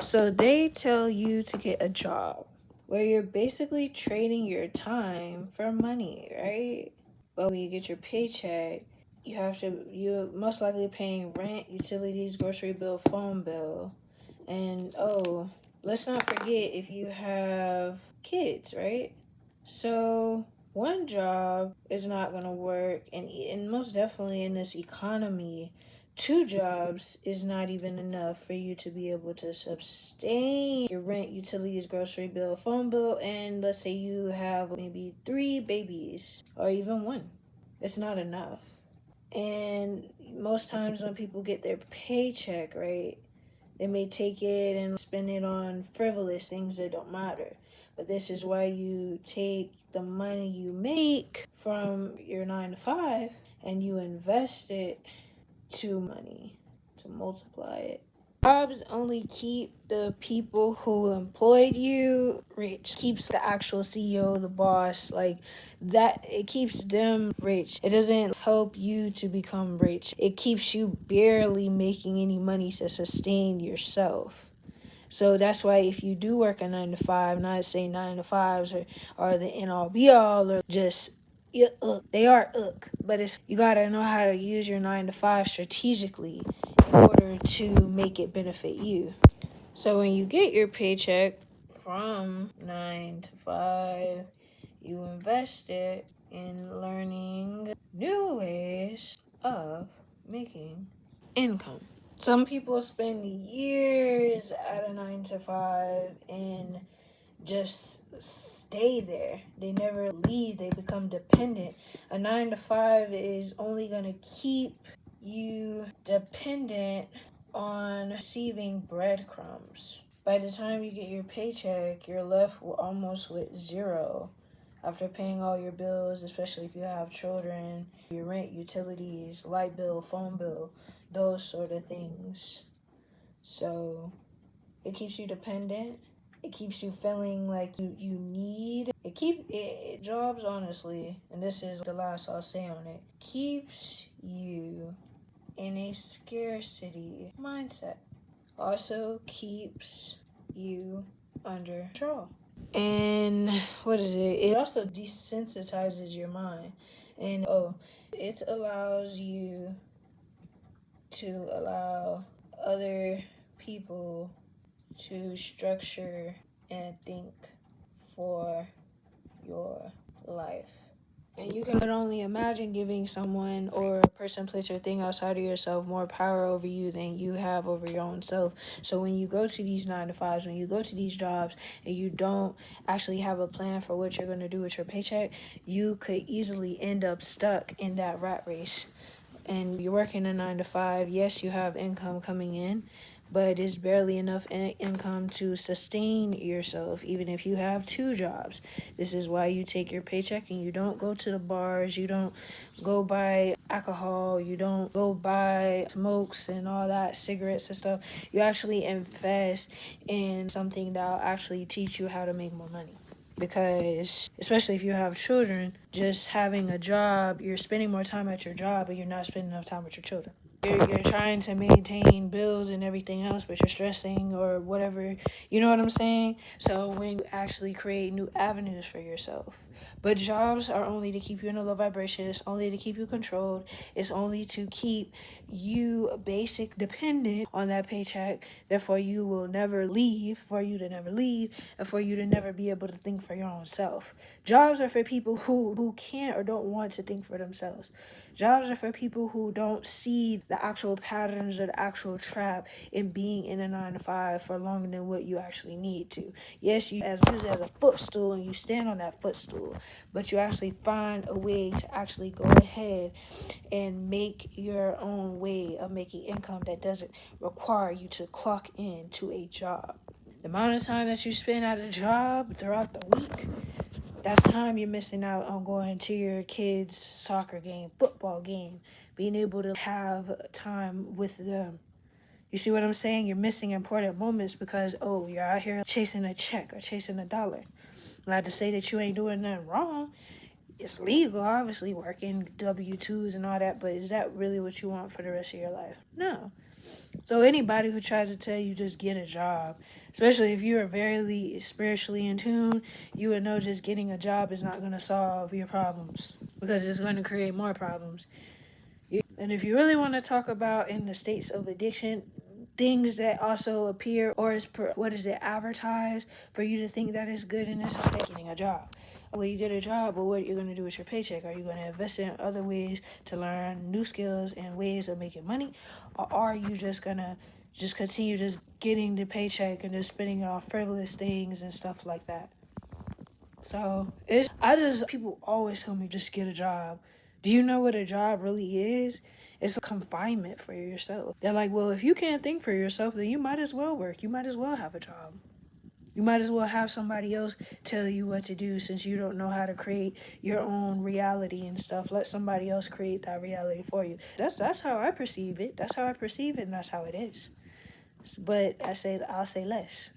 So they tell you to get a job where you're basically trading your time for money, right? But when you get your paycheck, you're most likely paying rent, utilities, grocery bill, phone bill. And let's not forget if you have kids, right? So one job is not going to work, and most definitely in this economy, two jobs is not even enough for you to be able to sustain your rent, utilities, grocery bill, phone bill, and let's say you have maybe 3 babies or even one. It's not enough. And most times when people get their paycheck, right, they may take it and spend it on frivolous things that don't matter. But this is why you take the money you make from your 9 to 5 and you invest it to money to multiply it. Jobs only keep the people who employed you rich. Keeps the actual CEO, the boss, like that. It keeps them rich. It doesn't help you to become rich. It keeps you barely making any money to sustain yourself. So that's why if you do work a 9 to 5, not saying 9 to 5s are the end all be all or just they are but it's you gotta know how to use your 9 to 5 strategically in order to make it benefit you. So when you get your paycheck from 9 to 5, you invest it in learning new ways of making income. Some people spend years at a 9 to 5 and just stay there. They never leave, they become dependent. A 9 to 5 is only going to keep you dependent on receiving breadcrumbs. By the time you get your paycheck, you're left almost with zero after paying all your bills, especially if you have children, your rent, utilities, light bill, phone bill, those sort of things. So it keeps you dependent. It keeps you feeling like you need. Jobs, honestly, and this is the last I'll say on it, keeps you in a scarcity mindset. Also keeps you under control. And what is it? It also desensitizes your mind. And it allows you to allow other people to structure and think for your life. And you can not only imagine giving someone or a person, place, or thing outside of yourself more power over you than you have over your own self. So when you go to these 9 to 5s, when you go to these jobs and you don't actually have a plan for what you're going to do with your paycheck, you could easily end up stuck in that rat race. And you're working a 9 to 5. Yes, you have income coming in, but it's barely enough income to sustain yourself, even if you have two jobs. This is why you take your paycheck and you don't go to the bars, you don't go buy alcohol, you don't go buy smokes and all that, cigarettes and stuff. You actually invest in something that'll actually teach you how to make more money. Because especially if you have children, just having a job, you're spending more time at your job and you're not spending enough time with your children. You're trying to maintain bills and everything else, but you're stressing or whatever. You know what I'm saying? So when you actually create new avenues for yourself. But jobs are only to keep you in a low vibration. It's only to keep you controlled. It's only to keep you basic dependent on that paycheck. Therefore, you will never leave, for you to never leave, and for you to never be able to think for your own self. Jobs are for people who can't or don't want to think for themselves. Jobs are for people who don't see the actual patterns or the actual trap in being in a 9 to 5 for longer than what you actually need to. Yes, you use it as a footstool and you stand on that footstool, but you actually find a way to actually go ahead and make your own way of making income that doesn't require you to clock in to a job. The amount of time that you spend at a job throughout the week, that's time you're missing out on going to your kids' soccer game, football game, being able to have time with them. You see what I'm saying? You're missing important moments because, you're out here chasing a check or chasing a dollar. Not to say that you ain't doing nothing wrong. It's legal, obviously, working W-2s and all that, but is that really what you want for the rest of your life? No. So anybody who tries to tell you just get a job, especially if you're very spiritually in tune, you would know just getting a job is not going to solve your problems because it's going to create more problems. And if you really want to talk about in the states of addiction, things that also appear or is what is it advertised for you to think that is good and it's okay, getting a job. Well, you get a job, but what are you going to do with your paycheck? Are you going to invest in other ways to learn new skills and ways of making money, or are you just going to just continue just getting the paycheck and just spending it on frivolous things and stuff like that? So people always tell me just get a job. Do you know what a job really is? It's a confinement for yourself. They're like, well, if you can't think for yourself, then you might as well work. You might as well have a job. You might as well have somebody else tell you what to do since you don't know how to create your own reality and stuff. Let somebody else create that reality for you. That's how I perceive it. That's how I perceive it, and that's how it is. But I'll say less.